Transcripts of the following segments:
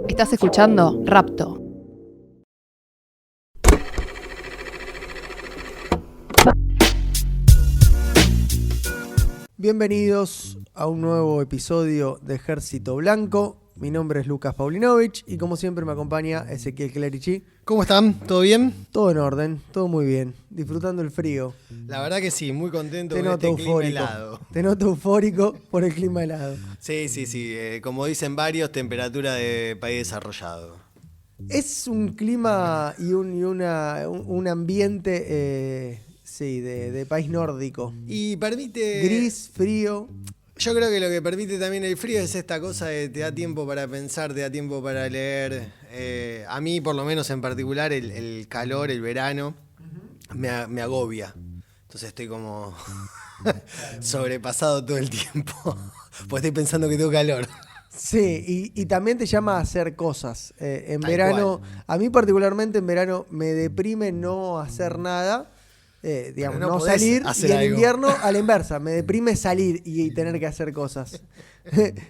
Estás escuchando Rapto. Bienvenidos a un nuevo episodio de Ejército Blanco. Mi nombre es Lucas Paulinovich y como siempre me acompaña Ezequiel Clerici. ¿Cómo están? ¿Todo bien? Todo en orden, todo muy bien. Disfrutando el frío. La verdad que sí, muy contento Te con noto este clima eufórico. helado. Te noto eufórico por el clima helado. Sí. Como dicen varios, temperatura de país desarrollado. Es un clima y un ambiente sí, de país nórdico. Y permite... Gris, frío. Yo creo que lo que permite también el frío es esta cosa de te da tiempo para pensar, te da tiempo para leer. A mí, por lo menos en particular, el calor, el verano, me agobia. Entonces estoy como sobrepasado todo el tiempo. Pues estoy pensando que tengo calor. Sí, y también te llama a hacer cosas. En Tal verano, cual. a mí particularmente en verano me deprime no hacer nada, digamos, Pero no no podés salir. hacer Y en algo. invierno, a la inversa, me deprime salir y tener que hacer cosas.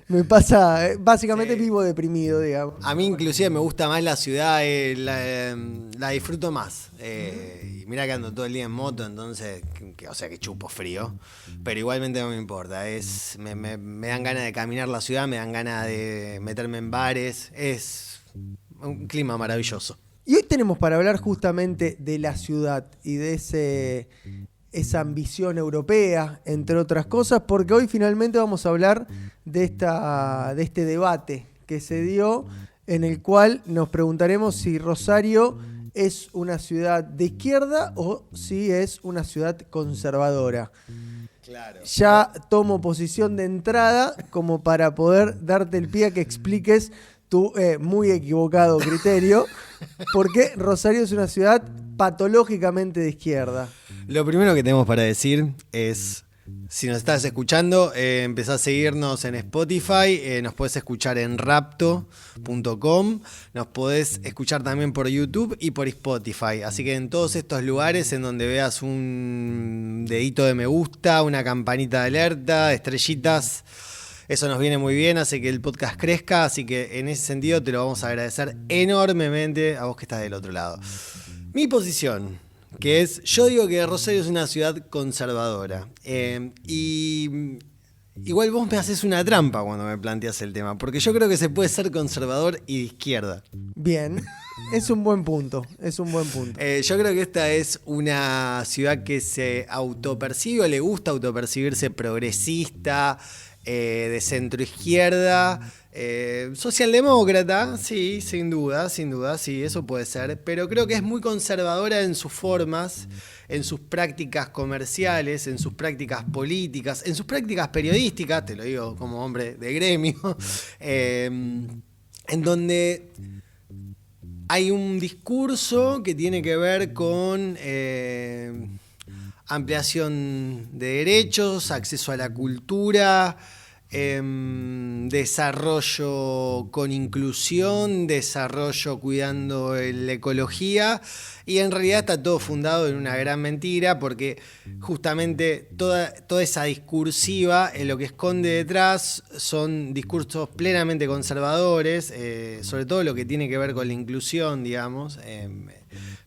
Me pasa, básicamente Sí. vivo deprimido, digamos. A mí inclusive me gusta más la ciudad, la disfruto más. Y mirá que ando todo el día en moto, entonces, o sea que chupo frío. Pero igualmente no me importa. Me dan ganas de caminar la ciudad, me dan ganas de meterme en bares. Es un clima maravilloso. Y hoy tenemos para hablar justamente de la ciudad y de esa ambición europea, entre otras cosas, porque hoy finalmente vamos a hablar de este debate que se dio, en el cual nos preguntaremos si Rosario es una ciudad de izquierda o si es una ciudad conservadora. Claro. Ya tomo posición de entrada como para poder darte el pie a que expliques tu muy equivocado criterio, porque Rosario es una ciudad patológicamente de izquierda. Lo primero que tenemos para decir es, si nos estás escuchando, empezá a seguirnos en Spotify, nos podés escuchar en rapto.com, nos podés escuchar también por YouTube y por Spotify. Así que en todos estos lugares en donde veas un dedito de me gusta, una campanita de alerta, estrellitas, eso nos viene muy bien, hace que el podcast crezca, así que en ese sentido te lo vamos a agradecer enormemente a vos que estás del otro lado. Mi posición, que es, yo digo que Rosario es una ciudad conservadora, y igual vos me haces una trampa cuando me planteas el tema, porque yo creo que se puede ser conservador y de izquierda. Bien, es un buen punto, es un buen punto. Yo creo que esta es una ciudad que se autopercibe o le gusta autopercibirse progresista, de centro izquierda, socialdemócrata, sí, sin duda, sí, eso puede ser, pero creo que es muy conservadora en sus formas, en sus prácticas comerciales, en sus prácticas políticas, en sus prácticas periodísticas, te lo digo como hombre de gremio, en donde hay un discurso que tiene que ver con ampliación de derechos, acceso a la cultura, desarrollo con inclusión, desarrollo cuidando la ecología, y en realidad está todo fundado en una gran mentira, porque justamente toda esa discursiva, lo que esconde detrás son discursos plenamente conservadores, sobre todo lo que tiene que ver con la inclusión, digamos,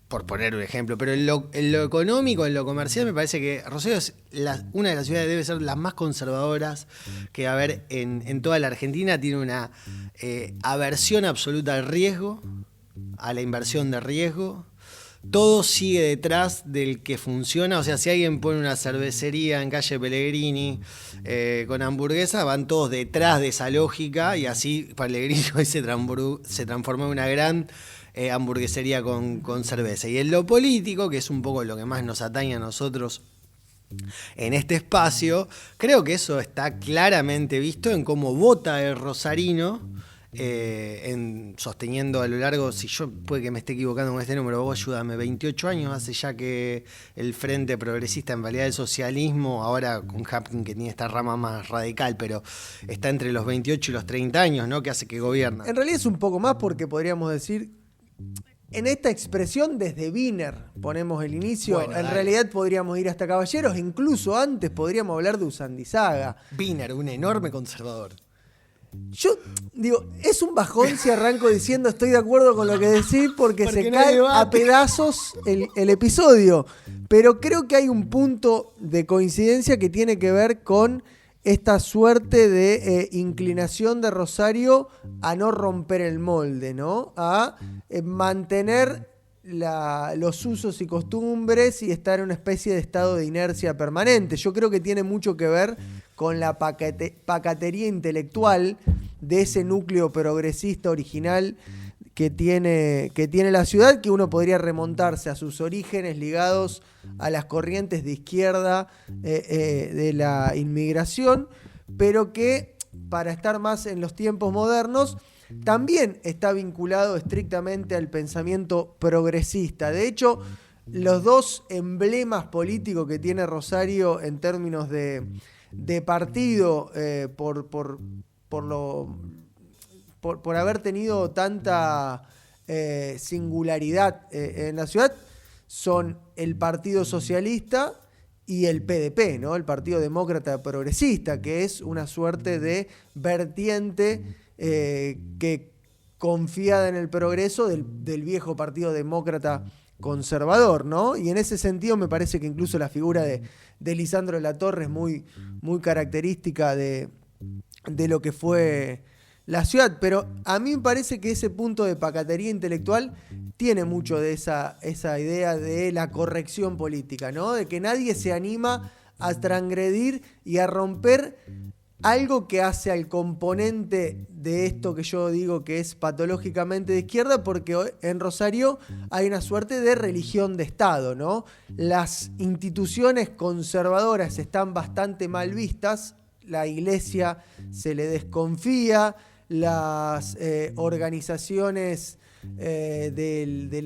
por poner un ejemplo, pero en lo económico, en lo comercial, me parece que Rosario es una de las ciudades que debe ser las más conservadoras que va a haber en toda la Argentina. Tiene una aversión absoluta al riesgo, a la inversión de riesgo. Todo sigue detrás del que funciona. O sea, si alguien pone una cervecería en calle Pellegrini con hamburguesa, van todos detrás de esa lógica, y así Pellegrini hoy se transformó en una gran hamburguesería con cerveza. Y en lo político, que es un poco lo que más nos atañe a nosotros en este espacio, creo que eso está claramente visto en cómo vota el rosarino, sosteniendo a lo largo, si yo puede que me esté equivocando con este número, vos ayúdame, 28 años hace ya que el Frente Progresista, en realidad el socialismo, ahora con Hapkin que tiene esta rama más radical, pero está entre los 28 y los 30 años, ¿no? Que hace que gobierna. En realidad es un poco más, porque podríamos decir, en esta expresión desde Wiener ponemos el inicio. Bueno, en dale. realidad podríamos ir hasta Caballeros, incluso antes podríamos hablar de Usandizaga. Wiener, un enorme conservador. Yo digo, es un bajón si arranco diciendo estoy de acuerdo con lo que decís porque se no hay cae debate. a pedazos el episodio. Pero creo que hay un punto de coincidencia que tiene que ver con esta suerte de inclinación de Rosario a no romper el molde, ¿no? A mantener los usos y costumbres y estar en una especie de estado de inercia permanente. Yo creo que tiene mucho que ver con la pacatería intelectual de ese núcleo progresista original que tiene la ciudad, que uno podría remontarse a sus orígenes ligados a las corrientes de izquierda de la inmigración, pero que para estar más en los tiempos modernos también está vinculado estrictamente al pensamiento progresista. De hecho, los dos emblemas políticos que tiene Rosario en términos de partido por haber tenido tanta singularidad en la ciudad son el Partido Socialista y el PDP, ¿no? El Partido Demócrata Progresista, que es una suerte de vertiente que confiada en el progreso del viejo Partido Demócrata Conservador, ¿no? Y en ese sentido me parece que incluso la figura de Lisandro de la Torre es muy, muy característica de lo que fue la ciudad. Pero a mí me parece que ese punto de pacatería intelectual tiene mucho de esa idea de la corrección política, ¿no? De que nadie se anima a transgredir y a romper algo que hace al componente de esto que yo digo que es patológicamente de izquierda, porque en Rosario hay una suerte de religión de Estado, ¿no? Las instituciones conservadoras están bastante mal vistas, la iglesia se le desconfía, las organizaciones de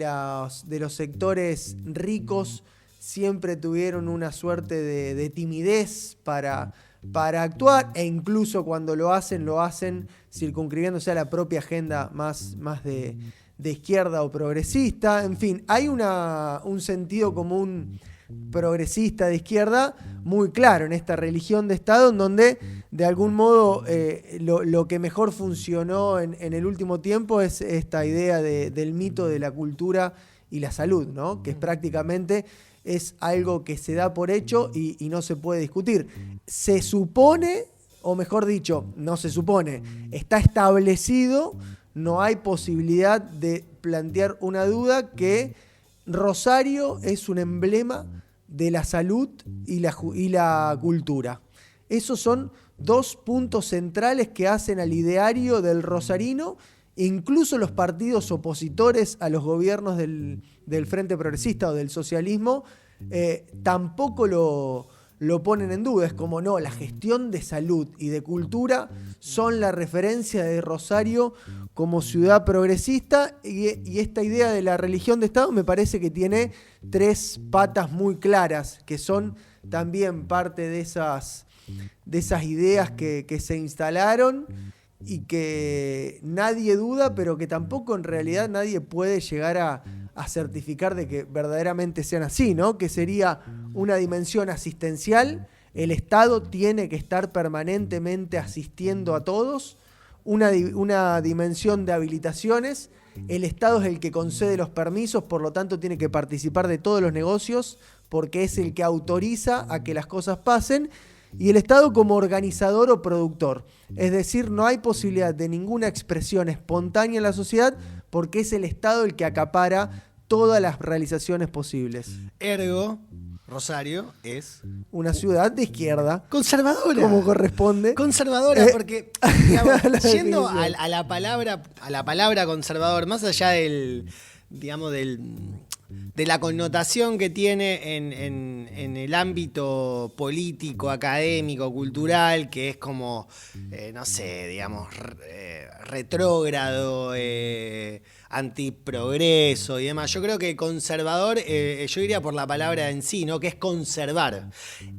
los sectores ricos siempre tuvieron una suerte de timidez para actuar, e incluso cuando lo hacen circunscribiéndose a la propia agenda más de izquierda o progresista. En fin, hay un sentido común progresista de izquierda muy claro en esta religión de Estado, en donde de algún modo lo que mejor funcionó en el último tiempo es esta idea del mito de la cultura y la salud, ¿no? Que es prácticamente es algo que se da por hecho y no se puede discutir. Se supone, o mejor dicho, no se supone, está establecido, no hay posibilidad de plantear una duda que Rosario es un emblema de la salud y la cultura. Esos son dos puntos centrales que hacen al ideario del rosarino. Incluso los partidos opositores a los gobiernos del Frente Progresista o del socialismo tampoco lo ponen en duda. Es como, no, la gestión de salud y de cultura son la referencia de Rosario como ciudad progresista, y esta idea de la religión de Estado me parece que tiene tres patas muy claras, que son también parte de esas ideas que se instalaron y que nadie duda, pero que tampoco en realidad nadie puede llegar a certificar de que verdaderamente sean así, ¿no? Que sería una dimensión asistencial. El Estado tiene que estar permanentemente asistiendo a todos. Una dimensión de habilitaciones. El Estado es el que concede los permisos, por lo tanto tiene que participar de todos los negocios porque es el que autoriza a que las cosas pasen. Y el Estado como organizador o productor. Es decir, no hay posibilidad de ninguna expresión espontánea en la sociedad porque es el Estado el que acapara todas las realizaciones posibles. Ergo, Rosario es una ciudad de izquierda. Conservadora. Como corresponde. Conservadora, porque digamos, la yendo definición. a la palabra conservador, más allá de la connotación que tiene en el ámbito político, académico, cultural, que es como, no sé, digamos, retrógrado, antiprogreso y demás. Yo creo que conservador, yo iría por la palabra en sí, ¿no? Que es conservar.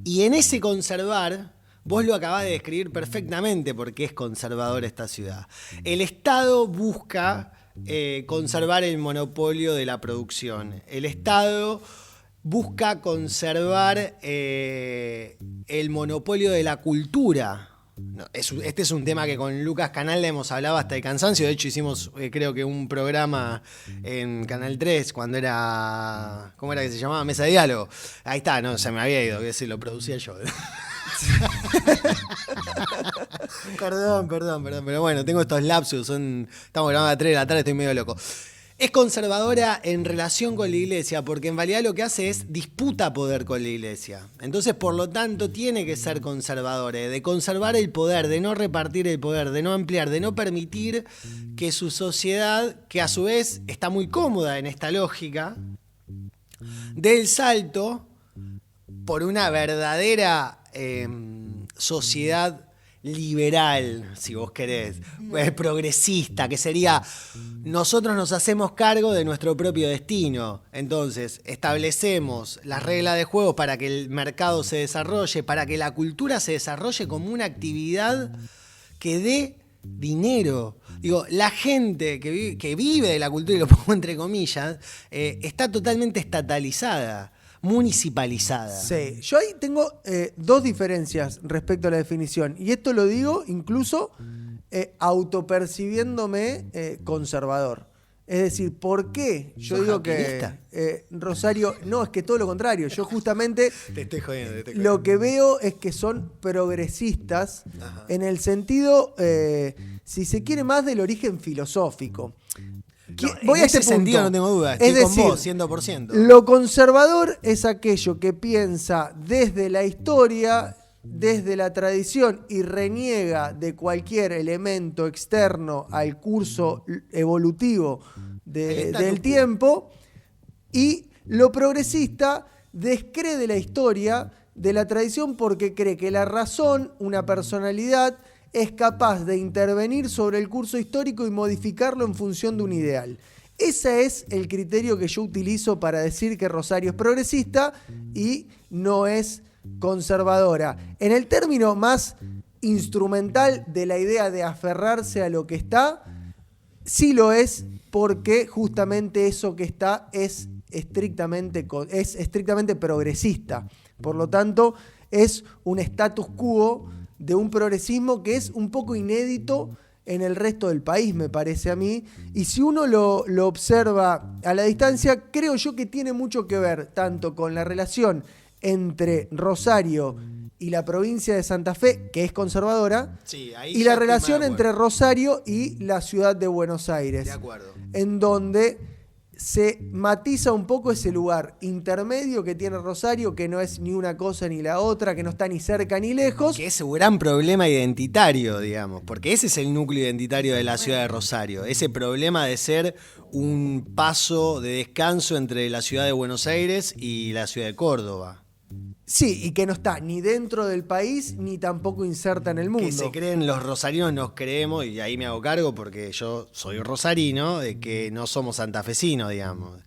Y en ese conservar, vos lo acabás de describir perfectamente porque es conservador esta ciudad. El Estado busca conservar el monopolio de la producción. El Estado busca conservar el monopolio de la cultura. No, este es un tema que con Lucas Canalda hemos hablado hasta el cansancio. De hecho, hicimos, creo que un programa en Canal 3 cuando era. ¿Cómo era que se llamaba? Mesa de Diálogo. Ahí está, no, se me había ido, que se lo producía yo. Perdón. Pero bueno, tengo estos lapsus. Estamos grabando a las 3 de la tarde, estoy medio loco. Es conservadora en relación con la iglesia, porque en realidad lo que hace es disputa poder con la iglesia. Entonces, por lo tanto, tiene que ser conservadora, de conservar el poder, de no repartir el poder, de no ampliar, de no permitir que su sociedad, que a su vez está muy cómoda en esta lógica, dé el salto por una verdadera sociedad liberal, si vos querés, progresista, que sería nosotros nos hacemos cargo de nuestro propio destino. Entonces, establecemos las reglas de juego para que el mercado se desarrolle, para que la cultura se desarrolle como una actividad que dé dinero. Digo, la gente que vive de la cultura, y lo pongo entre comillas, está totalmente estatalizada, municipalizada. Sí, yo ahí tengo dos diferencias respecto a la definición. Y esto lo digo incluso autopercibiendo-me conservador. Es decir, ¿por qué? Yo digo que Rosario... No, es que todo lo contrario. Yo justamente Te estoy jodiendo. lo que veo es que son progresistas. Ajá. En el sentido, si se quiere, más del origen filosófico. No, voy a este sentido, no tengo duda. Estoy con vos, 100%. Lo conservador es aquello que piensa desde la historia, desde la tradición y reniega de cualquier elemento externo al curso evolutivo del tiempo. Y lo progresista descree de la historia, de la tradición, porque cree que la razón, una personalidad, es capaz de intervenir sobre el curso histórico y modificarlo en función de un ideal. Ese es el criterio que yo utilizo para decir que Rosario es progresista y no es conservadora. En el término más instrumental de la idea de aferrarse a lo que está, sí lo es, porque justamente eso que está es estrictamente progresista. Por lo tanto, es un status quo de un progresismo que es un poco inédito en el resto del país, me parece a mí. Y si uno lo observa a la distancia, creo yo que tiene mucho que ver tanto con la relación entre Rosario y la provincia de Santa Fe, que es conservadora, sí, y la relación entre Rosario y la ciudad de Buenos Aires, de acuerdo, en donde se matiza un poco ese lugar intermedio que tiene Rosario, que no es ni una cosa ni la otra, que no está ni cerca ni lejos. Que es un gran problema identitario, digamos, porque ese es el núcleo identitario de la ciudad de Rosario, ese problema de ser un paso de descanso entre la ciudad de Buenos Aires y la ciudad de Córdoba. Sí, y que no está ni dentro del país ni tampoco inserta en el mundo. Que se creen los rosarinos, nos creemos, y ahí me hago cargo porque yo soy rosarino, de que no somos santafesinos, digamos.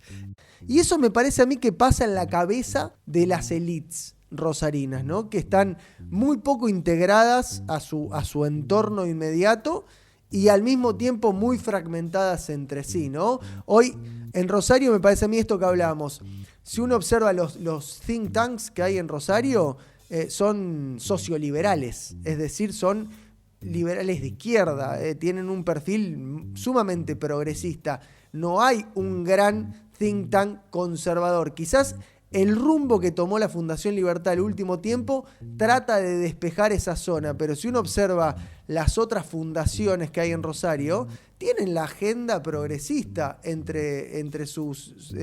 Y eso me parece a mí que pasa en la cabeza de las élites rosarinas, ¿no? Que están muy poco integradas a su entorno inmediato y al mismo tiempo muy fragmentadas entre sí, ¿no? Hoy en Rosario me parece a mí esto que hablábamos. Si uno observa los think tanks que hay en Rosario, son socioliberales, es decir, son liberales de izquierda, tienen un perfil sumamente progresista. No hay un gran think tank conservador. Quizás el rumbo que tomó la Fundación Libertad el último tiempo trata de despejar esa zona, pero si uno observa las otras fundaciones que hay en Rosario, tienen la agenda progresista entre sus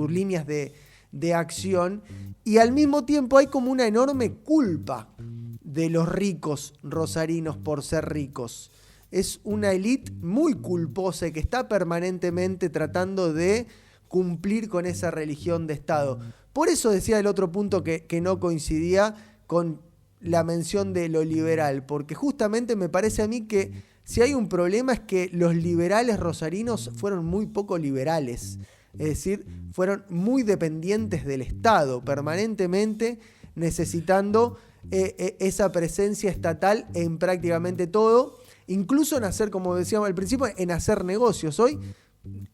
líneas de acción, y al mismo tiempo hay como una enorme culpa de los ricos rosarinos por ser ricos. Es una élite muy culposa y que está permanentemente tratando de cumplir con esa religión de Estado. Por eso decía el otro punto que no coincidía con la mención de lo liberal, porque justamente me parece a mí que si hay un problema es que los liberales rosarinos fueron muy poco liberales, es decir, fueron muy dependientes del Estado, permanentemente necesitando esa presencia estatal en prácticamente todo, incluso en hacer, como decíamos al principio, en hacer negocios. Hoy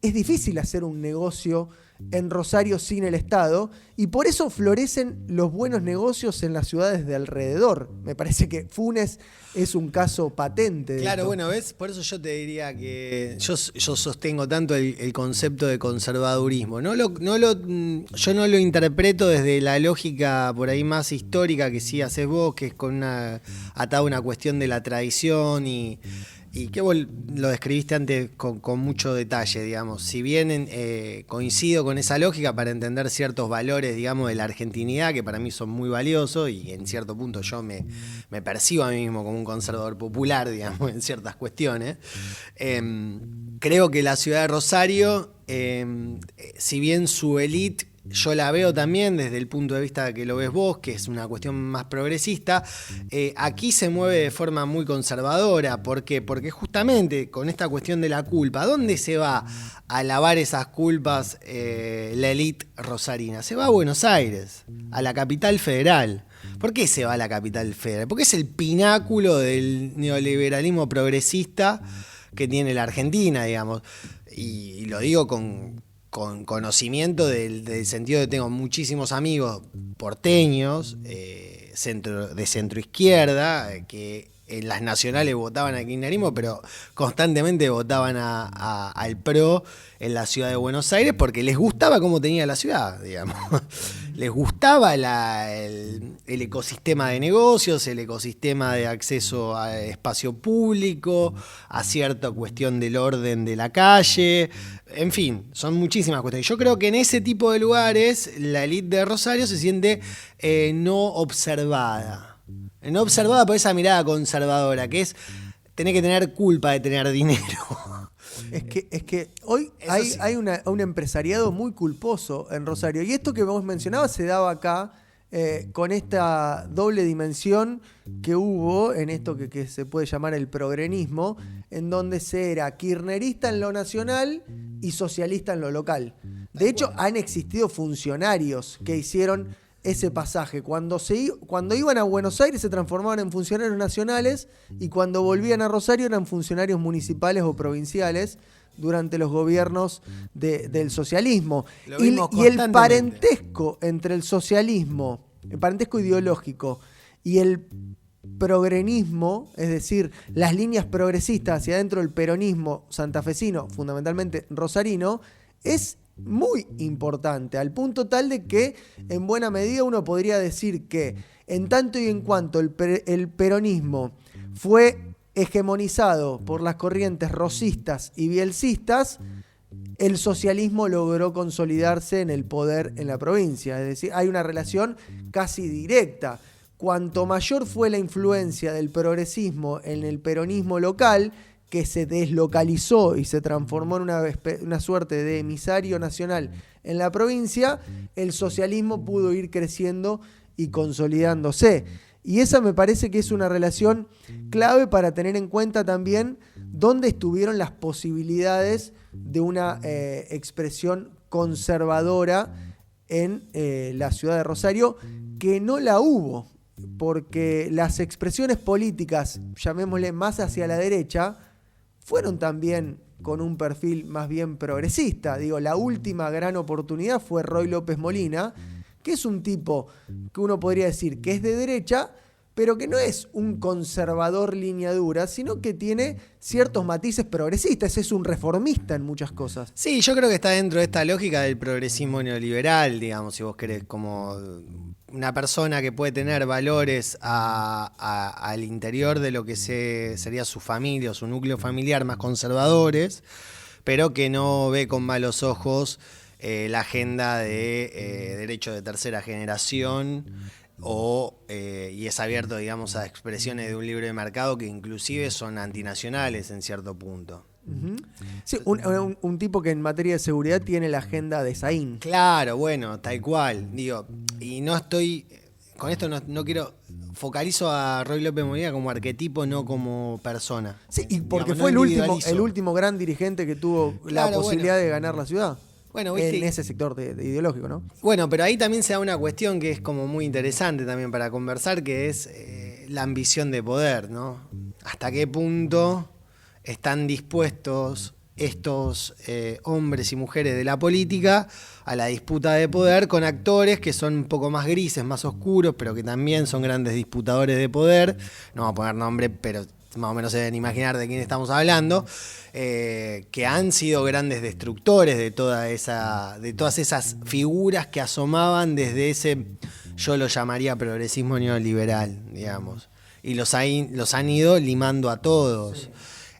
es difícil hacer un negocio en Rosario sin el Estado, y por eso florecen los buenos negocios en las ciudades de alrededor. Me parece que Funes es un caso patente de Claro, esto. bueno, ¿ves? Por eso yo te diría que yo sostengo tanto el concepto de conservadurismo. Yo no lo interpreto desde la lógica por ahí más histórica que sí haces vos, que es atado a una cuestión de la tradición y que vos lo describiste antes con mucho detalle, digamos. Si bien coincido con esa lógica para entender ciertos valores, digamos, de la argentinidad, que para mí son muy valiosos, y en cierto punto yo me percibo a mí mismo como un conservador popular, digamos, en ciertas cuestiones. Creo que la ciudad de Rosario, si bien su élite yo la veo también desde el punto de vista que lo ves vos, que es una cuestión más progresista, aquí se mueve de forma muy conservadora. ¿Por qué? Porque justamente con esta cuestión de la culpa, ¿dónde se va a lavar esas culpas la élite rosarina? Se va a Buenos Aires, a la capital federal. ¿Por qué se va a la capital federal? Porque es el pináculo del neoliberalismo progresista que tiene la Argentina, digamos. Y lo digo con conocimiento del sentido de que tengo muchísimos amigos porteños, de centro izquierda, que en las nacionales votaban al kirchnerismo, pero constantemente votaban al PRO en la ciudad de Buenos Aires porque les gustaba cómo tenía la ciudad, digamos. Les gustaba el ecosistema de negocios, el ecosistema de acceso a espacio público, a cierta cuestión del orden de la calle. En fin, son muchísimas cuestiones. Yo creo que en ese tipo de lugares la élite de Rosario se siente no observada. No observada por esa mirada conservadora, que es tener que tener culpa de tener dinero. Es que hoy hay un empresariado muy culposo en Rosario. Y esto que vos mencionabas se daba acá con esta doble dimensión que hubo en esto que se puede llamar el progrenismo, en donde se era kirchnerista en lo nacional y socialista en lo local. De hecho, han existido funcionarios que hicieron ese pasaje. Cuando iban a Buenos Aires se transformaban en funcionarios nacionales y cuando volvían a Rosario eran funcionarios municipales o provinciales durante los gobiernos del socialismo. Y el parentesco entre el socialismo, el parentesco ideológico y el progrenismo, es decir, las líneas progresistas hacia adentro del peronismo santafesino, fundamentalmente rosarino, es muy importante, al punto tal de que en buena medida uno podría decir que en tanto y en cuanto el peronismo fue hegemonizado por las corrientes rosistas y bielcistas, el socialismo logró consolidarse en el poder en la provincia. Es decir, hay una relación casi directa. Cuanto mayor fue la influencia del progresismo en el peronismo local, que se deslocalizó y se transformó en una suerte de emisario nacional en la provincia, el socialismo pudo ir creciendo y consolidándose. Y esa me parece que es una relación clave para tener en cuenta también dónde estuvieron las posibilidades de una expresión conservadora en la ciudad de Rosario, que no la hubo, porque las expresiones políticas, llamémosle más hacia la derecha, fueron también con un perfil más bien progresista. Digo, la última gran oportunidad fue Roy López Molina, que es un tipo que uno podría decir que es de derecha, pero que no es un conservador línea dura, sino que tiene ciertos matices progresistas, es un reformista en muchas cosas. Sí, yo creo que está dentro de esta lógica del progresismo neoliberal, digamos, si vos querés, como una persona que puede tener valores al interior de lo que sería su familia o su núcleo familiar más conservadores, pero que no ve con malos ojos la agenda de derecho de tercera generación y es abierto, digamos, a expresiones de un libre mercado que inclusive son antinacionales en cierto punto. Uh-huh. Sí, un tipo que en materia de seguridad tiene la agenda de Saín. Claro, bueno, tal cual. Digo, y no estoy. Con esto no quiero. Focalizo a Roy López Molina como arquetipo, no como persona. Sí, y porque digamos, fue el último gran dirigente que tuvo la posibilidad de ganar la ciudad. Bueno, ¿viste? En ese sector de ideológico, ¿no? Bueno, pero ahí también se da una cuestión que es como muy interesante también para conversar, que es la ambición de poder, ¿no? ¿Hasta qué punto están dispuestos estos hombres y mujeres de la política a la disputa de poder con actores que son un poco más grises, más oscuros, pero que también son grandes disputadores de poder. No voy a poner nombre, pero más o menos se deben imaginar de quién estamos hablando, que han sido grandes destructores de todas esas figuras que asomaban desde ese, yo lo llamaría progresismo neoliberal, digamos, y los han ido limando a todos. Sí.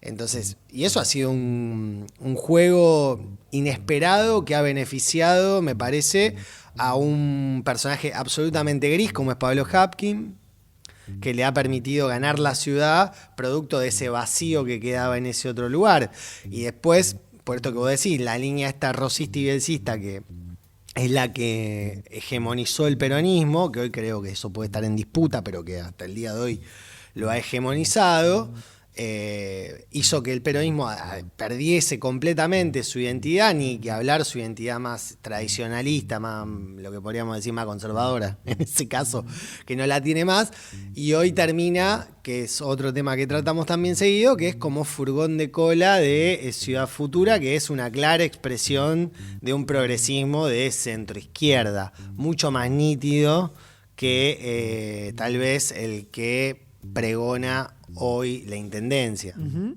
Entonces, y eso ha sido un juego inesperado que ha beneficiado, me parece, a un personaje absolutamente gris como es Pablo Habkín, que le ha permitido ganar la ciudad producto de ese vacío que quedaba en ese otro lugar. Y después, por esto que vos decís, la línea esta rosista y bielcista, que es la que hegemonizó el peronismo, que hoy creo que eso puede estar en disputa, pero que hasta el día de hoy lo ha hegemonizado, hizo que el peronismo perdiese completamente su identidad, ni que hablar su identidad más tradicionalista, más lo que podríamos decir más conservadora, en ese caso, que no la tiene más, y hoy termina, que es otro tema que tratamos también seguido, que es como furgón de cola de Ciudad Futura, que es una clara expresión de un progresismo de centroizquierda, mucho más nítido que tal vez el que pregona hoy la intendencia. Uh-huh.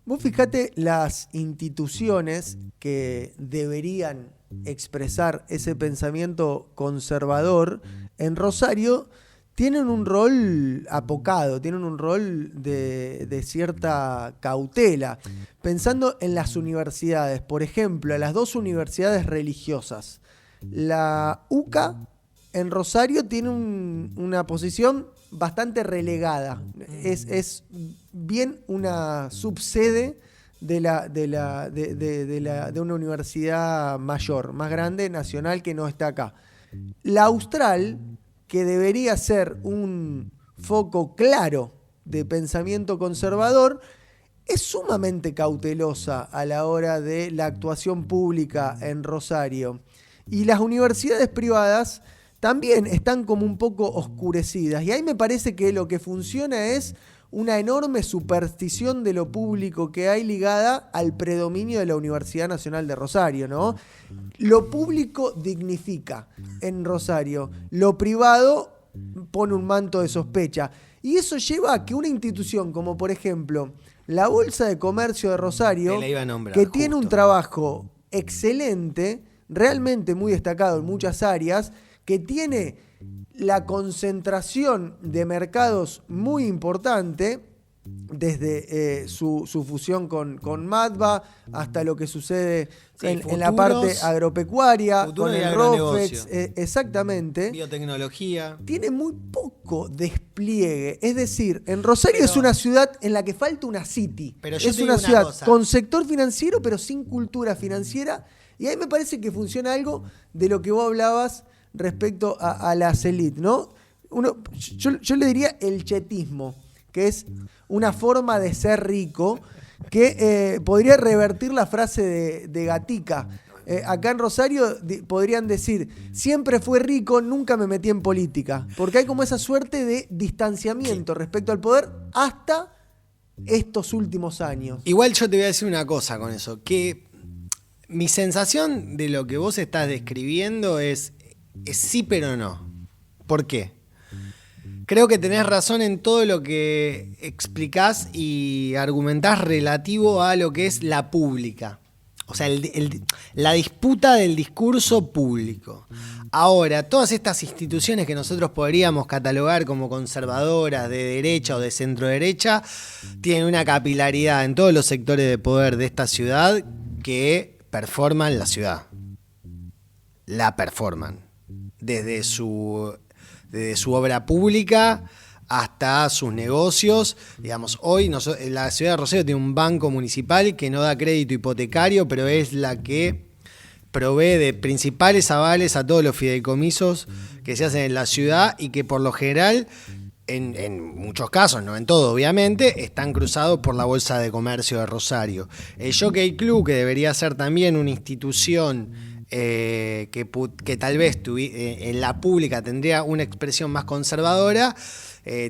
Vos fijate las instituciones que deberían expresar ese pensamiento conservador en Rosario tienen un rol apocado, tienen un rol de cierta cautela. Pensando en las universidades, por ejemplo, las dos universidades religiosas, la UCA en Rosario tiene una posición bastante relegada. Es bien una subsede de una universidad mayor, más grande, nacional, que no está acá. La Austral, que debería ser un foco claro de pensamiento conservador, es sumamente cautelosa a la hora de la actuación pública en Rosario. Y las universidades privadas también están como un poco oscurecidas. Y ahí me parece que lo que funciona es una enorme superstición de lo público que hay ligada al predominio de la Universidad Nacional de Rosario, ¿no? Lo público dignifica en Rosario, lo privado pone un manto de sospecha. Y eso lleva a que una institución como, por ejemplo, la Bolsa de Comercio de Rosario, que tiene un trabajo excelente, realmente muy destacado en muchas áreas, que tiene la concentración de mercados muy importante, desde su fusión con Madba hasta lo que sucede en la parte agropecuaria, con el ROFEX, exactamente. Biotecnología. Tiene muy poco despliegue. Es decir, en Rosario es una ciudad en la que falta una city. Pero yo es una ciudad con sector financiero, pero sin cultura financiera. Y ahí me parece que funciona algo de lo que vos hablabas respecto a las élites, ¿no? Yo le diría el chetismo, que es una forma de ser rico que podría revertir la frase de Gatica. Acá en Rosario podrían decir, siempre fue rico, nunca me metí en política, porque hay como esa suerte de distanciamiento respecto al poder hasta estos últimos años. Igual yo te voy a decir una cosa con eso, que mi sensación de lo que vos estás describiendo es sí pero no. ¿Por qué? Creo que tenés razón en todo lo que explicás y argumentás relativo a lo que es la pública. O sea, la disputa del discurso público. Ahora, todas estas instituciones que nosotros podríamos catalogar como conservadoras, de derecha o de centro derecha, tienen una capilaridad en todos los sectores de poder de esta ciudad que performan la ciudad. La performan. Desde su obra pública hasta sus negocios. Digamos, hoy la ciudad de Rosario tiene un banco municipal que no da crédito hipotecario, pero es la que provee de principales avales a todos los fideicomisos que se hacen en la ciudad y que por lo general, en muchos casos, no en todo obviamente, están cruzados por la Bolsa de Comercio de Rosario. El Jockey Club, que debería ser también una institución que tal vez en la pública tendría una expresión más conservadora,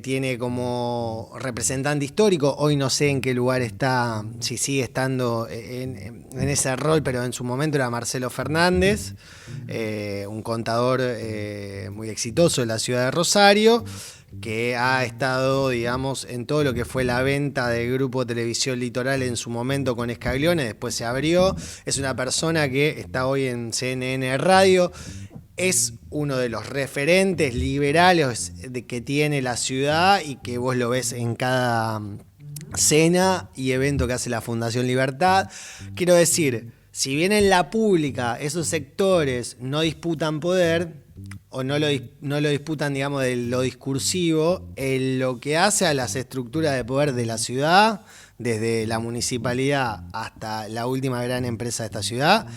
tiene como representante histórico, hoy no sé en qué lugar está, si sigue estando en ese rol, pero en su momento era Marcelo Fernández, un contador muy exitoso de la ciudad de Rosario, que ha estado, digamos, en todo lo que fue la venta del Grupo Televisión Litoral en su momento con Scaglione, después se abrió, es una persona que está hoy en CNN Radio, es uno de los referentes liberales que tiene la ciudad y que vos lo ves en cada cena y evento que hace la Fundación Libertad. Quiero decir, si bien en la pública esos sectores no disputan poder, o no lo disputan, digamos, de lo discursivo, en lo que hace a las estructuras de poder de la ciudad, desde la municipalidad hasta la última gran empresa de esta ciudad,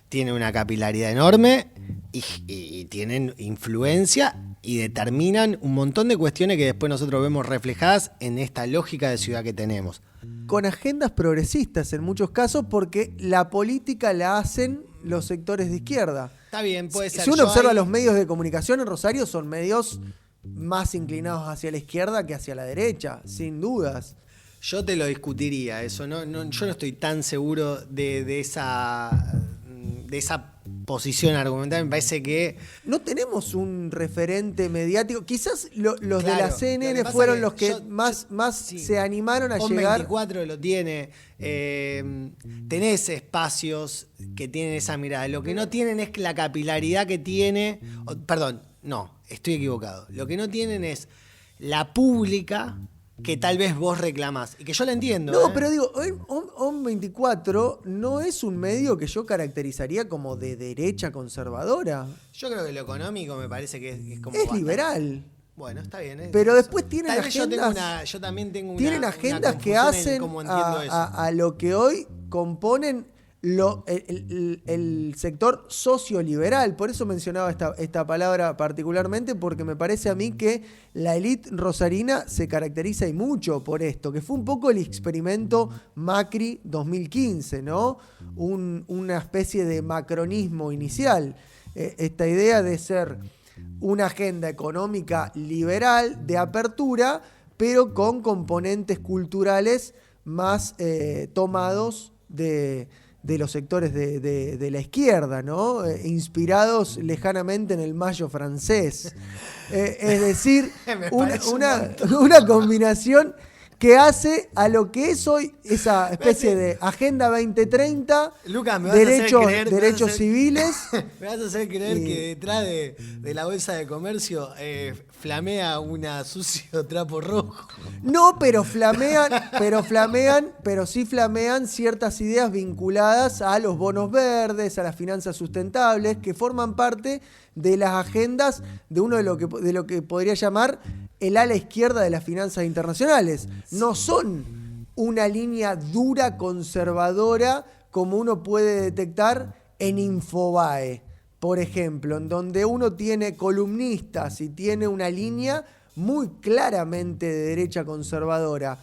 tiene una capilaridad enorme y tienen influencia y determinan un montón de cuestiones que después nosotros vemos reflejadas en esta lógica de ciudad que tenemos. Con agendas progresistas en muchos casos, porque la política la hacen los sectores de izquierda. Está bien, puede ser. Si uno observa los medios de comunicación en Rosario, son medios más inclinados hacia la izquierda que hacia la derecha, sin dudas. Yo te lo discutiría, eso. Yo no estoy tan seguro de esa posición argumental. Me parece que no tenemos un referente mediático. Quizás los claro, de la CNN fueron los que más sí, se animaron a llegar. 24 lo tiene. Tenés espacios que tienen esa mirada. Lo que no tienen es la capilaridad que tiene. Perdón, no, estoy equivocado. Lo que no tienen es la pública que tal vez vos reclamás. Y que yo la entiendo. No, pero digo, ON24 no es un medio que yo caracterizaría como de derecha conservadora. Yo creo que lo económico me parece que es como... Es bastante liberal. Bueno, está bien. Pero después tienen tal vez agendas... yo también tengo tienen agendas que hacen a lo que hoy componen el sector socioliberal. Por eso mencionaba esta palabra particularmente, porque me parece a mí que la élite rosarina se caracteriza y mucho por esto, que fue un poco el experimento Macri 2015, ¿no? Una especie de macronismo inicial. Esta idea de ser una agenda económica liberal, de apertura, pero con componentes culturales más tomados de los sectores de la izquierda, ¿no? Inspirados lejanamente en el Mayo francés. Es decir, una combinación que hace a lo que es hoy esa especie de Agenda 2030, Lucas, me vas derechos civiles. Me vas a hacer creer que detrás de la bolsa de comercio flamea una sucio trapo rojo. No, pero sí flamean ciertas ideas vinculadas a los bonos verdes, a las finanzas sustentables, que forman parte de las agendas de uno de lo que podría llamar el ala izquierda de las finanzas internacionales. No son una línea dura, conservadora, como uno puede detectar en Infobae, por ejemplo, en donde uno tiene columnistas y tiene una línea muy claramente de derecha conservadora.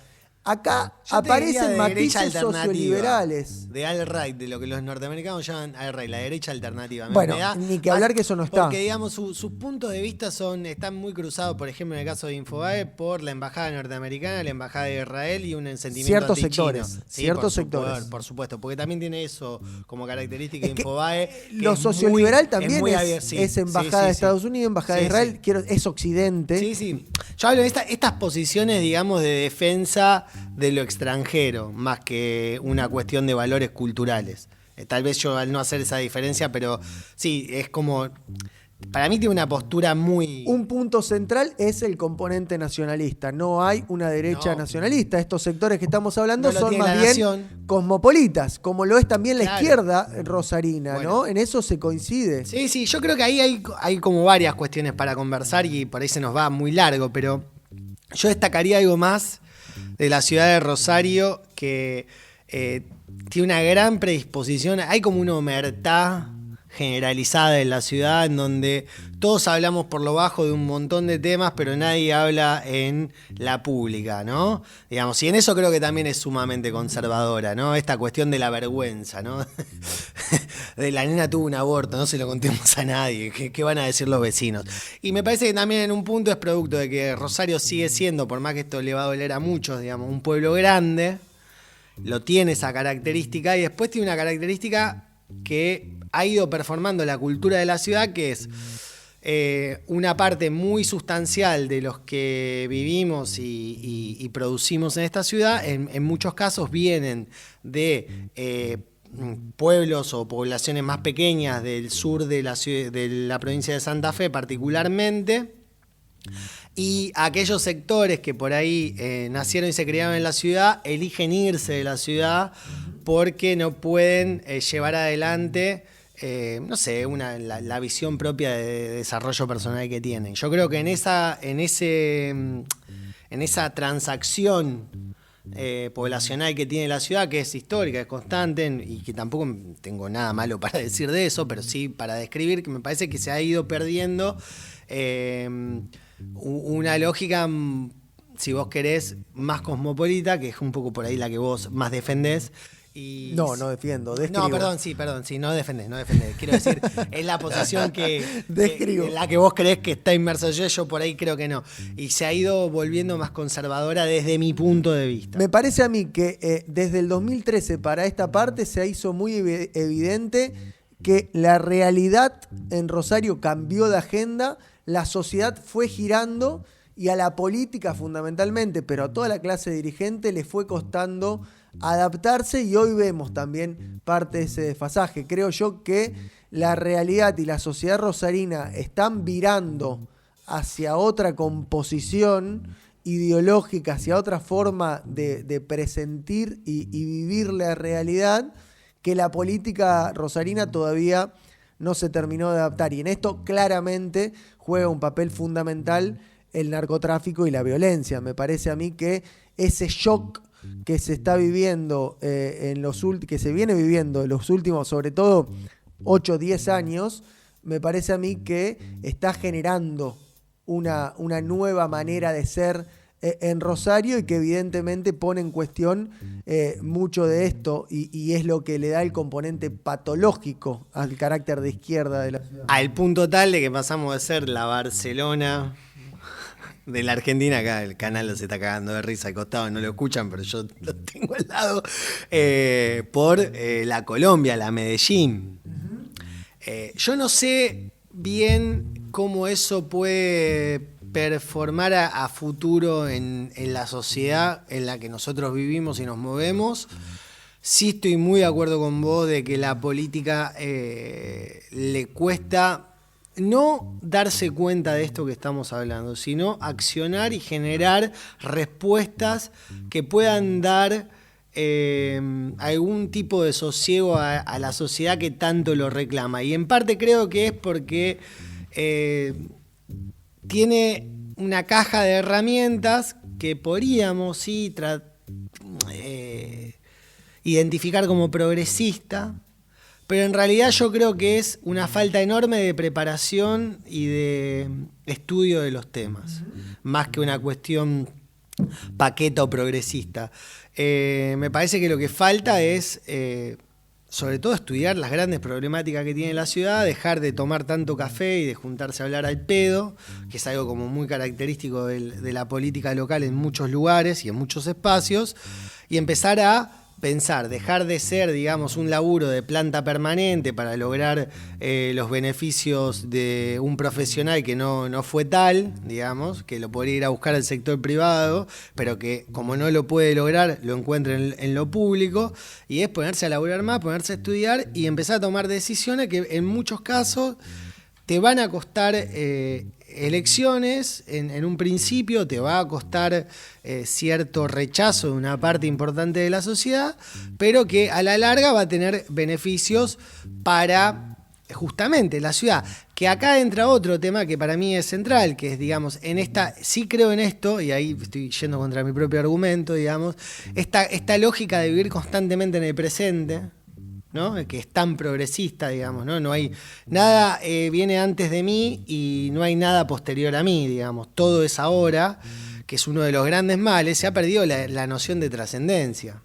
Acá aparecen matices socioliberales. De alt-right, de lo que los norteamericanos llaman alt-right, la derecha alternativa. Bueno, ni que hablar que eso no está. Porque, digamos, sus puntos de vista están muy cruzados, por ejemplo, en el caso de Infobae, por la embajada norteamericana, la embajada de Israel y un sentimiento ciertos antichino. sectores. Sí, ciertos sectores. Por supuesto, porque también tiene eso como característica Infobae. Lo socioliberal también es embajada de Estados Unidos, embajada de Israel, es Occidente. Sí, sí. Yo hablo de estas posiciones, digamos, de defensa de lo extranjero, más que una cuestión de valores culturales. Tal vez yo al no hacer esa diferencia, pero sí, es como... Para mí tiene una postura muy... Un punto central es el componente nacionalista. No hay una derecha nacionalista. Estos sectores que estamos hablando son más bien cosmopolitas, como lo es también la izquierda rosarina, bueno, ¿no? En eso se coincide. Sí, sí, yo creo que ahí hay como varias cuestiones para conversar y por ahí se nos va muy largo, pero yo destacaría algo más de la ciudad de Rosario que tiene una gran predisposición. Hay como una omertá generalizada en la ciudad en donde todos hablamos por lo bajo de un montón de temas, pero nadie habla en la pública, ¿no? Digamos, y en eso creo que también es sumamente conservadora, ¿no? Esta cuestión de la vergüenza, ¿no? la nena tuvo un aborto, no se lo contemos a nadie, ¿qué van a decir los vecinos? Y me parece que también en un punto es producto de que Rosario sigue siendo, por más que esto le va a doler a muchos, digamos, un pueblo grande, lo tiene esa característica, y después tiene una característica que ha ido performando la cultura de la ciudad, que es una parte muy sustancial de los que vivimos y producimos en esta ciudad, en muchos casos vienen de pueblos o poblaciones más pequeñas del sur de la provincia de Santa Fe particularmente, y aquellos sectores que por ahí nacieron y se criaron en la ciudad eligen irse de la ciudad porque no pueden llevar adelante no sé, la visión propia de desarrollo personal que tienen. Yo creo que en esa transacción poblacional que tiene la ciudad, que es histórica, es constante, y que tampoco tengo nada malo para decir de eso, pero sí para describir que me parece que se ha ido perdiendo una lógica, si vos querés, más cosmopolita, que es un poco por ahí la que vos más defendés. No defiendo, describo. No, perdón, no defendés. Quiero decir, es la posición describo. En la que vos creés que está inmerso yo por ahí creo que no. Y se ha ido volviendo más conservadora desde mi punto de vista. Me parece a mí que desde el 2013 para esta parte se hizo muy evidente que la realidad en Rosario cambió de agenda, la sociedad fue girando y a la política fundamentalmente, pero a toda la clase dirigente le fue costando adaptarse, y hoy vemos también parte de ese desfasaje. Creo yo que la realidad y la sociedad rosarina están virando hacia otra composición ideológica, hacia otra forma de presentir y vivir la realidad, que la política rosarina todavía no se terminó de adaptar. Y en esto claramente juega un papel fundamental el narcotráfico y la violencia. Me parece a mí que ese shock que se está viviendo, que se viene viviendo en los últimos, sobre todo, 8 o 10 años, me parece a mí que está generando una nueva manera de ser en Rosario, y que evidentemente pone en cuestión mucho de esto, y es lo que le da el componente patológico al carácter de izquierda de la ciudad. Al punto tal de que pasamos de ser la Barcelona de la Argentina, acá el canal se está cagando de risa al costado, no lo escuchan, pero yo lo tengo al lado, por la Colombia, la Medellín. Yo no sé bien cómo eso puede performar a futuro en la sociedad en la que nosotros vivimos y nos movemos. Sí estoy muy de acuerdo con vos de que la política le cuesta no darse cuenta de esto que estamos hablando, sino accionar y generar respuestas que puedan dar algún tipo de sosiego a la sociedad que tanto lo reclama. Y en parte creo que es porque tiene una caja de herramientas que podríamos sí identificar como progresista, pero en realidad yo creo que es una falta enorme de preparación y de estudio de los temas, más que una cuestión paqueta o progresista. Me parece que lo que falta es, sobre todo, estudiar las grandes problemáticas que tiene la ciudad, dejar de tomar tanto café y de juntarse a hablar al pedo, que es algo como muy característico de la política local en muchos lugares y en muchos espacios, y empezar a pensar, dejar de ser, digamos, un laburo de planta permanente para lograr los beneficios de un profesional que no fue tal, digamos, que lo podría ir a buscar al sector privado, pero que como no lo puede lograr, lo encuentra en lo público, y es ponerse a laburar más, ponerse a estudiar y empezar a tomar decisiones que en muchos casos te van a costar elecciones, en un principio te va a costar cierto rechazo de una parte importante de la sociedad, pero que a la larga va a tener beneficios para justamente la ciudad. Que acá entra otro tema que para mí es central, que es, digamos, sí creo en esto, y ahí estoy yendo contra mi propio argumento, digamos, esta lógica de vivir constantemente en el presente, ¿no? Que es tan progresista, digamos, ¿no? No hay nada viene antes de mí y no hay nada posterior a mí, digamos. Todo es ahora, que es uno de los grandes males. Se ha perdido la noción de trascendencia.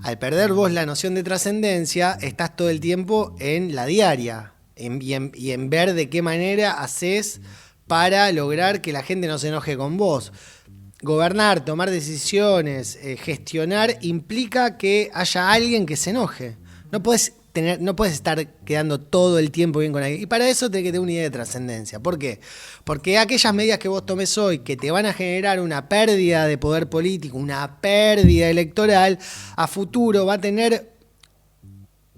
al perder vos la noción de trascendencia, estás todo el tiempo en la diaria y en ver de qué manera haces para lograr que la gente no se enoje con vos. Gobernar, tomar decisiones, gestionar, implica que haya alguien que se enoje. No puedes estar quedando todo el tiempo bien con alguien. Y para eso tenés que tener una idea de trascendencia. ¿Por qué? Porque aquellas medidas que vos tomes hoy que te van a generar una pérdida de poder político, una pérdida electoral, a futuro va a tener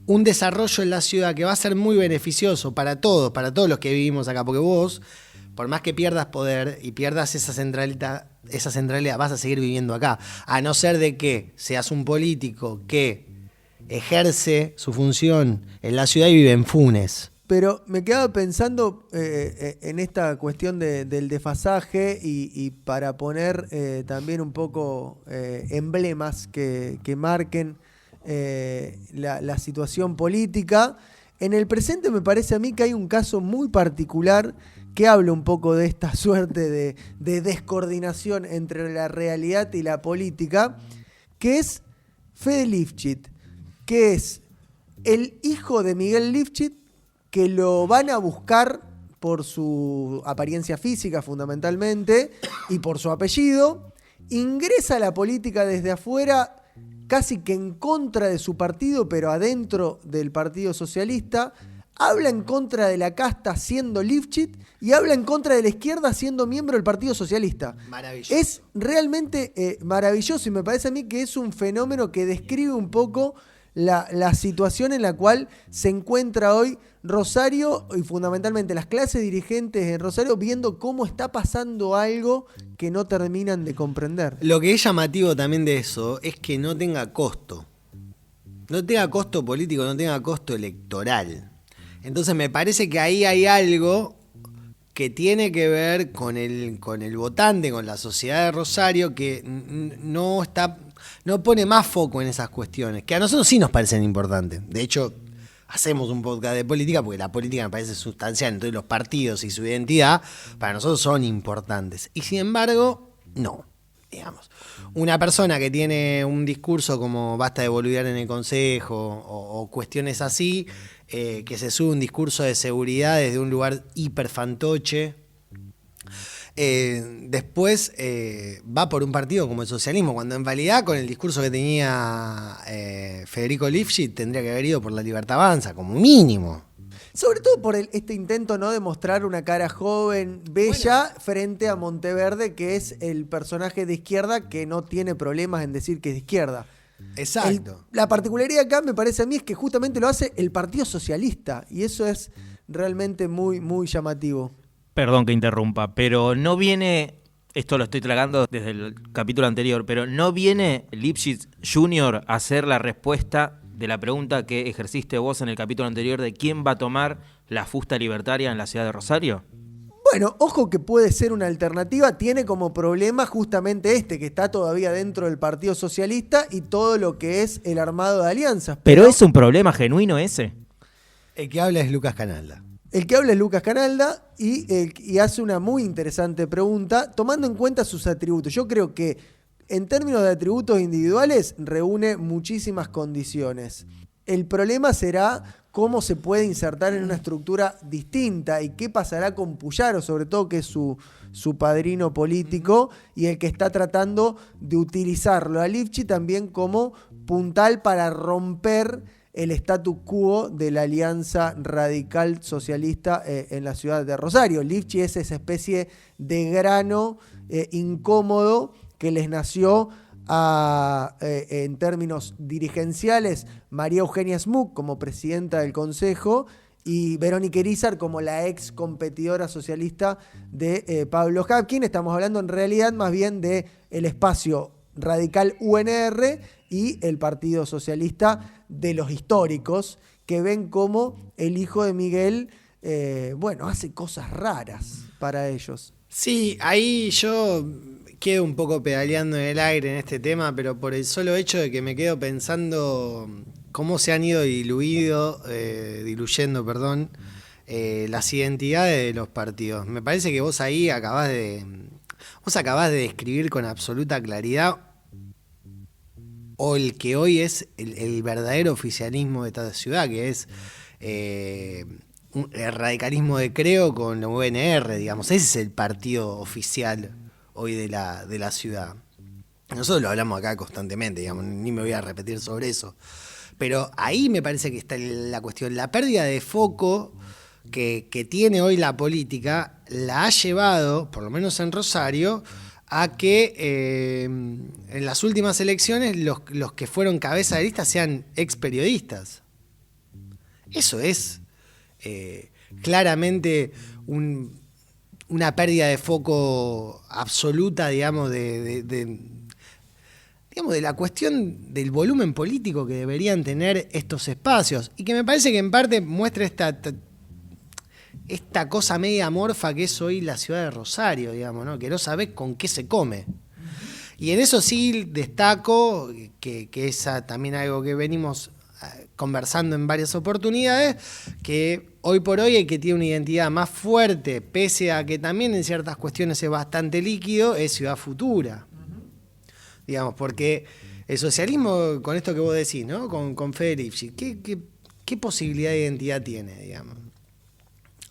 un desarrollo en la ciudad que va a ser muy beneficioso para todos los que vivimos acá. Porque vos, por más que pierdas poder y pierdas esa centralidad, vas a seguir viviendo acá. A no ser de que seas un político que ejerce su función en la ciudad y vive en Funes. Pero me quedaba pensando en esta cuestión del desfasaje y para poner también un poco emblemas que marquen la situación política. En el presente me parece a mí que hay un caso muy particular que habla un poco de esta suerte de descoordinación entre la realidad y la política, que es Fede Lifchit, que es el hijo de Miguel Lifchit, que lo van a buscar por su apariencia física fundamentalmente y por su apellido, ingresa a la política desde afuera casi que en contra de su partido, pero adentro del Partido Socialista, habla en contra de la casta siendo Lifchit y habla en contra de la izquierda siendo miembro del Partido Socialista. Maravilloso. Es realmente maravilloso y me parece a mí que es un fenómeno que describe un poco la situación en la cual se encuentra hoy Rosario y fundamentalmente las clases dirigentes en Rosario viendo cómo está pasando algo que no terminan de comprender. Lo que es llamativo también de eso es que no tenga costo. No tenga costo político, no tenga costo electoral. Entonces me parece que ahí hay algo que tiene que ver con el votante, con la sociedad de Rosario, que no pone más foco en esas cuestiones, que a nosotros sí nos parecen importantes. De hecho, hacemos un podcast de política porque la política me parece sustancial, entonces los partidos y su identidad para nosotros son importantes. Y sin embargo, no, digamos. Una persona que tiene un discurso como basta de boludear en el consejo o cuestiones así, que se sube un discurso de seguridad desde un lugar hiperfantoche, después va por un partido como el socialismo, cuando en realidad con el discurso que tenía Federico Lifchit tendría que haber ido por la Libertad Avanza, como mínimo. Sobre todo por este intento, ¿no?, de mostrar una cara joven, bella, frente a Monteverde, que es el personaje de izquierda que no tiene problemas en decir que es de izquierda. Exacto. La particularidad acá, me parece a mí, es que justamente lo hace el Partido Socialista, y eso es realmente muy, muy llamativo. Perdón que interrumpa, pero no viene, esto lo estoy tragando desde el capítulo anterior, pero no viene Lifchit Jr. a hacer la respuesta de la pregunta que ejerciste vos en el capítulo anterior de quién va a tomar la fusta libertaria en la ciudad de Rosario. Bueno, ojo que puede ser una alternativa, tiene como problema justamente que está todavía dentro del Partido Socialista y todo lo que es el armado de alianzas. ¿Pero es un problema genuino ese? El que habla es Lucas Canalda. El que habla es Lucas Canalda y hace una muy interesante pregunta, tomando en cuenta sus atributos. Yo creo que en términos de atributos individuales reúne muchísimas condiciones. El problema será cómo se puede insertar en una estructura distinta y qué pasará con Puyaro, sobre todo que es su padrino político y el que está tratando de utilizarlo a Lifchit también como puntal para romper el status quo de la alianza radical socialista en la ciudad de Rosario. Lifchit es esa especie de grano incómodo que les nació en términos dirigenciales María Eugenia Smook como presidenta del Consejo y Verónica Irizar como la ex competidora socialista de Pablo Hapkin. Estamos hablando en realidad más bien de el espacio radical UNR y el Partido Socialista de los históricos, que ven como el hijo de Miguel hace cosas raras para ellos. Sí, ahí yo quedo un poco pedaleando en el aire en este tema, pero por el solo hecho de que me quedo pensando cómo se han ido diluyendo, las identidades de los partidos. Me parece que vos ahí acabás de describir con absoluta claridad o el que hoy es el verdadero oficialismo de esta ciudad, que es el radicalismo de Creo con la UNR, digamos. Ese es el partido oficial hoy de la ciudad. Nosotros lo hablamos acá constantemente, digamos, ni me voy a repetir sobre eso. Pero ahí me parece que está la cuestión. La pérdida de foco que tiene hoy la política la ha llevado, por lo menos en Rosario, a que en las últimas elecciones los que fueron cabeza de lista sean ex periodistas. Eso es claramente una pérdida de foco absoluta, digamos, digamos, de la cuestión del volumen político que deberían tener estos espacios, y que me parece que en parte muestra esta cosa media amorfa que es hoy la ciudad de Rosario, digamos, ¿no? Que no sabés con qué se come. Y en eso sí destaco que es también algo que venimos conversando en varias oportunidades, que hoy por hoy el que tiene una identidad más fuerte, pese a que también en ciertas cuestiones es bastante líquido, es Ciudad Futura. Digamos, porque el socialismo, con esto que vos decís, ¿no? Con Fede Lipschitz, ¿qué posibilidad de identidad tiene, digamos?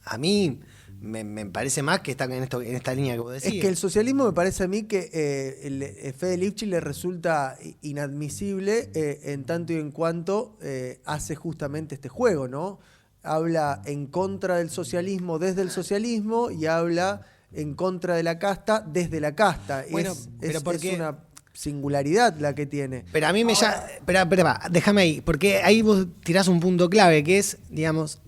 A mí me parece más que está en esta línea que vos decís. Es que el socialismo me parece a mí que Fede Lipschitz le resulta inadmisible en tanto y en cuanto hace justamente este juego, ¿no? Habla en contra del socialismo desde el socialismo y habla en contra de la casta desde la casta. Bueno, pero es una singularidad la que tiene. Pero a mí me llama... Pero déjame ahí, porque ahí vos tirás un punto clave, que es, digamos,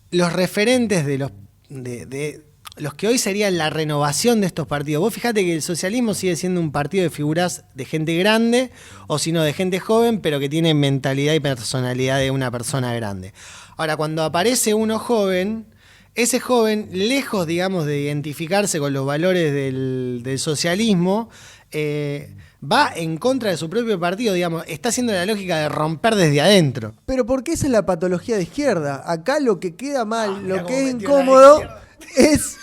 los referentes de los que hoy serían la renovación de estos partidos. Vos fijate que el socialismo sigue siendo un partido de figuras de gente grande, o si no de gente joven, pero que tiene mentalidad y personalidad de una persona grande. Ahora, cuando aparece uno joven, ese joven, lejos, digamos, de identificarse con los valores del socialismo, va en contra de su propio partido, digamos, está haciendo la lógica de romper desde adentro. Pero porque esa es la patología de izquierda. Acá lo que queda mal, lo que es incómodo, es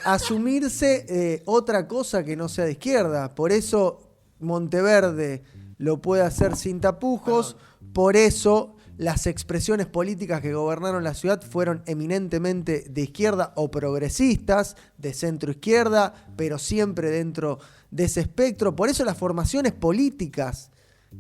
asumirse otra cosa que no sea de izquierda. Por eso Monteverde lo puede hacer sin tapujos, por eso las expresiones políticas que gobernaron la ciudad fueron eminentemente de izquierda o progresistas, de centro izquierda, pero siempre dentro de ese espectro. Por eso las formaciones políticas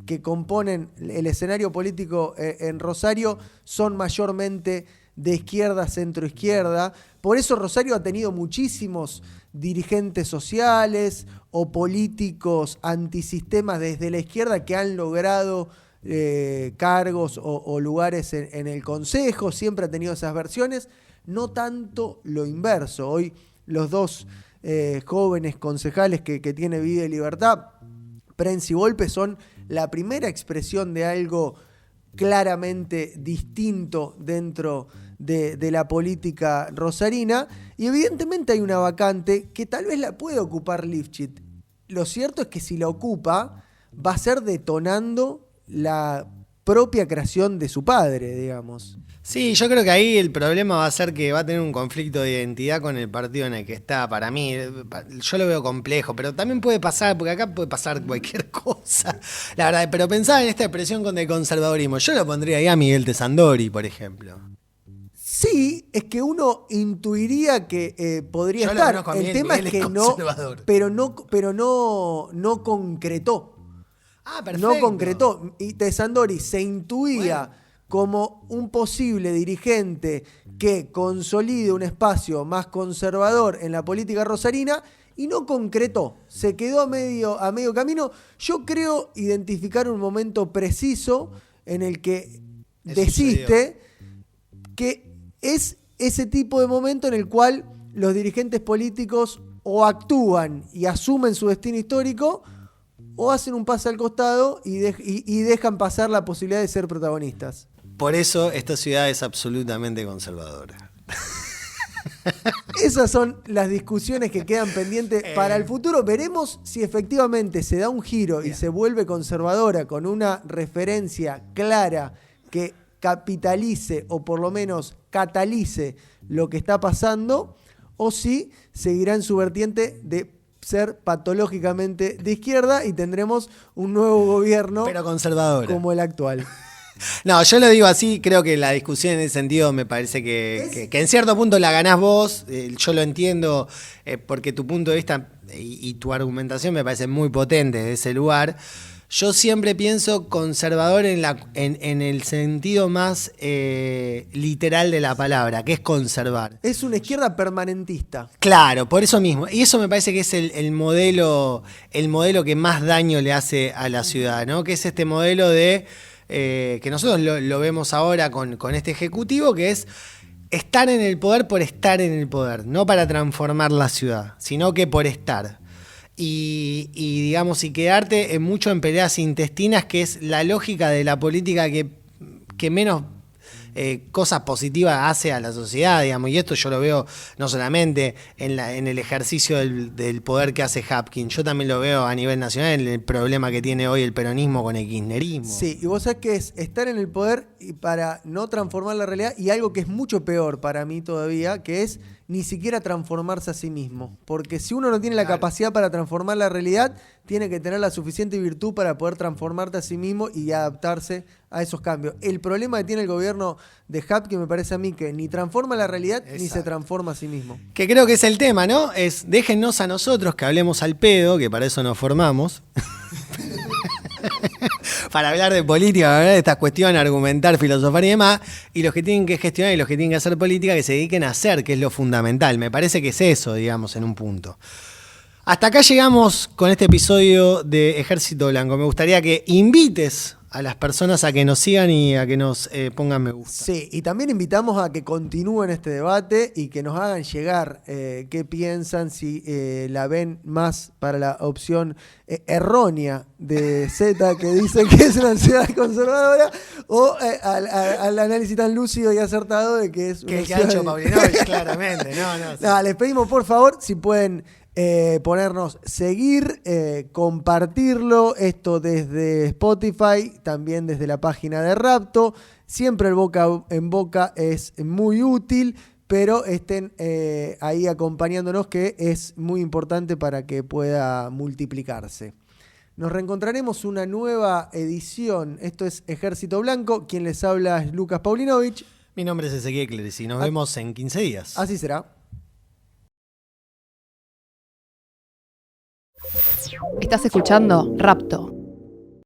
que componen el escenario político en Rosario son mayormente de izquierda, centro-izquierda. Por eso Rosario ha tenido muchísimos dirigentes sociales o políticos antisistemas desde la izquierda que han logrado cargos o lugares en el consejo. Siempre ha tenido esas versiones, no tanto lo inverso. Hoy los dos jóvenes concejales que tiene Vida y Libertad, Prensa y Volpe, son la primera expresión de algo claramente distinto dentro de la política rosarina, y evidentemente hay una vacante que tal vez la puede ocupar Lipschitz. Lo cierto es que si la ocupa va a ser detonando la propia creación de su padre, digamos. Sí, yo creo que ahí el problema va a ser que va a tener un conflicto de identidad con el partido en el que está. Para mí, yo lo veo complejo, pero también puede pasar, porque acá puede pasar cualquier cosa, la verdad. Pero pensaba en esta expresión con el conservadurismo. Yo lo pondría ahí a Miguel Tesandori, por ejemplo. Sí, es que uno intuiría que podría yo estar. El tema es que no, pero no concretó. Ah, perfecto. No concretó. Y Tesandori se intuía como un posible dirigente que consolide un espacio más conservador en la política rosarina, y no concretó. Se quedó a medio camino. Yo creo identificar un momento preciso en el que desiste, que es ese tipo de momento en el cual los dirigentes políticos o actúan y asumen su destino histórico, o hacen un paso al costado y dejan pasar la posibilidad de ser protagonistas. Por eso esta ciudad es absolutamente conservadora. Esas son las discusiones que quedan pendientes para el futuro. Veremos si efectivamente se da un giro y se vuelve conservadora con una referencia clara que capitalice o por lo menos catalice lo que está pasando, o si seguirá en su vertiente de ser patológicamente de izquierda y tendremos un nuevo gobierno Pero conservadora. como el actual. No, yo lo digo así, creo que la discusión en ese sentido me parece que en cierto punto la ganás vos, yo lo entiendo porque tu punto de vista y tu argumentación me parece muy potente de ese lugar. Yo siempre pienso conservador en el sentido más literal de la palabra, que es conservar. Es una izquierda permanentista. Claro, por eso mismo. Y eso me parece que es el modelo que más daño le hace a la ciudad, ¿no? Que es este modelo de que nosotros lo vemos ahora con este ejecutivo, que es estar en el poder por estar en el poder, no para transformar la ciudad, sino que por estar. Y digamos, y quedarte mucho en peleas intestinas, que es la lógica de la política que menos cosas positivas hace a la sociedad, digamos, y esto yo lo veo no solamente en el ejercicio del poder que hace Hapkin, yo también lo veo a nivel nacional en el problema que tiene hoy el peronismo con el kirchnerismo. Sí, y vos sabés que es estar en el poder y para no transformar la realidad, y algo que es mucho peor para mí todavía, que es ni siquiera transformarse a sí mismo. Porque si uno no tiene la capacidad para transformar la realidad, tiene que tener la suficiente virtud para poder transformarte a sí mismo y adaptarse a esos cambios. El problema que tiene el gobierno de Hapkin me parece a mí que ni transforma la realidad ni se transforma a sí mismo. Que creo que es el tema, ¿no? Es déjennos a nosotros que hablemos al pedo, que para eso nos formamos. Para hablar de política, para hablar de estas cuestiones, argumentar, filosofar y demás, y los que tienen que gestionar y los que tienen que hacer política que se dediquen a hacer, que es lo fundamental. Me parece que es eso, digamos, en un punto. Hasta acá llegamos con este episodio de Ejército Blanco. Me gustaría que invites a las personas a que nos sigan y a que nos pongan me gusta. Sí, y también invitamos a que continúen este debate y que nos hagan llegar qué piensan, si la ven más para la opción errónea de Z, que dice que es una ciudad conservadora, o al análisis tan lúcido y acertado de que es una Que ciudad ha hecho Paulinovich, claramente. No, sí. No, les pedimos por favor si pueden ponernos seguir, compartirlo, esto desde Spotify, también desde la página de Rapto. Siempre el boca en boca es muy útil, pero estén ahí acompañándonos, que es muy importante para que pueda multiplicarse. Nos reencontraremos una nueva edición. Esto es Ejército Blanco. Quien les habla es Lucas Paulinovich. Mi nombre es Ezequiel Cleres y nos vemos en 15 días. Así será. Estás escuchando Rapto.